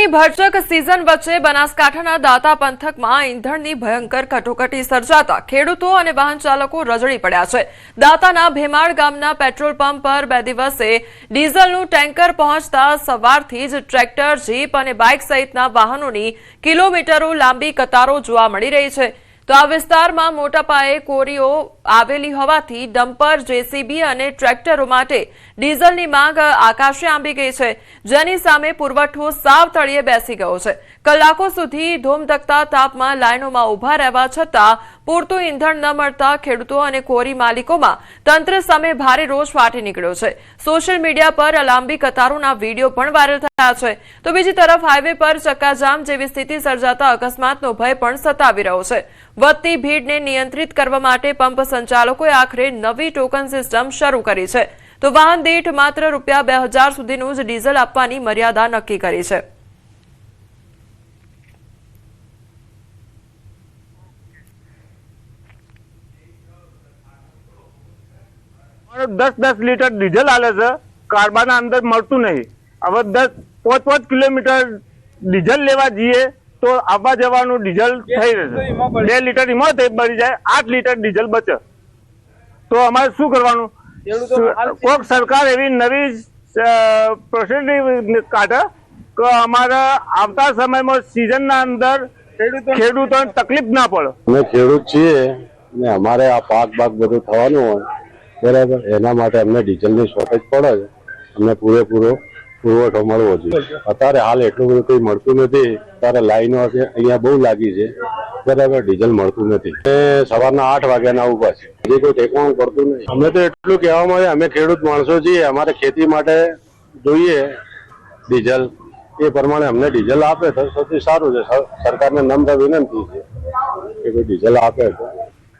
ગરમીની ભરચક સિઝન વચ્ચે બનાસકાંઠાના દાતા પંથકમાં ઈંધણની ભયંકર કટોકટી સર્જાતા ખેડૂતો અને વાહન ચાલકો રજળી પડ્યા છે। દાતાના ભેમાળ ગામના પેટ્રોલ પંપ પર 2 દિવસે ડીઝલનું ટેન્કર પહોંચતા સવારથી જ ટ્રેક્ટર, જીપ અને બાઇક સહિતના વાહનોની કિલોમીટરો લાંબી કતારો જોવા મળી રહી છે। તો આ વિસ્તારમાં મોટા પાયે કોરીઓ આવેલી હોવાથી ડમ્પર, જેસીબી અને ટ્રેક્ટરો માટે ડીઝલની માંગ આકાશે આંબી ગઈ છે, જેની સામે પુરવઠો સાવ તળિયે બેસી ગયો છે। કલાકો સુધી ધોમધકતા તાપમાં લાઇનોમાં ઉભા રહેવા છતાં પૂરતું ઈંધણ ન મળતા ખેડૂતો અને કોરી માલિકોમાં તંત્ર સામે ભારે રોષ ફાટી નીકળ્યો છે। સોશિયલ મીડિયા પર લાંબી કતારોના વિડીયો પણ વાયરલ થયા છે। તો બીજી તરફ હાઈવે પર ચક્કાજામ જેવી સ્થિતિ સર્જાતા અકસ્માતનો ભય પણ સતાવી રહ્યો છે। વધતી ભીડને નિયંત્રિત કરવા માટે પંપ સંચાલકોએ આખરે નવી ટોકન સિસ્ટમ શરૂ કરી છે। તો વાહન દીઠ માત્ર ₹2000 સુધીનું જ ડીઝલ આપવાની મર્યાદા નક્કી કરી છે। 10 લીટર ડીઝલ આલે છે, કાર્બાના અંદર મળતું નહીં। હવે 5 કિલોમીટર ડીઝલ લેવા જઈએ તો આવવા જવાનું ડીઝલ થઈ રહેશે। 2 લીટર એમાં બળી જાય, 8 લીટર ડીઝલ બચે। તો અમારે શું કરવાનું? કોઈક સરકાર એવી નવી પ્રોસેસ કાઢે કે અમારે આવતા સમયમાં સિઝનના અંદર ખેડૂતોને તકલીફ ના પડે। અમે ખેડૂત છીએ ને અમારે આ પાક બધું થવાનું હોય બરાબર, એના માટે અમને ડીઝલની શોર્ટેજ પડે છે। અમને પૂરેપૂરો પુરવઠો મળવો જોઈએ। અત્યારે હાલ એટલું બધું કંઈ મળતું નથી। અત્યારે લાઈનો અહીંયા બહુ લાગી છે બરાબર, ડીઝલ મળતું નથી। સવારના 8 વાગ્યાના ઉભા છે, હજી કોઈ ઠેકાણું પડતું નહીં। અમે તો એટલું કહેવામાં આવે, અમે ખેડૂત માણસો છીએ, અમારે ખેતી માટે જોઈએ ડીઝલ, એ પ્રમાણે અમને ડીઝલ આપે તો સૌથી સારું છે। સરકારને નમ્ર વિનંતી છે કે કોઈ ડીઝલ આપે તો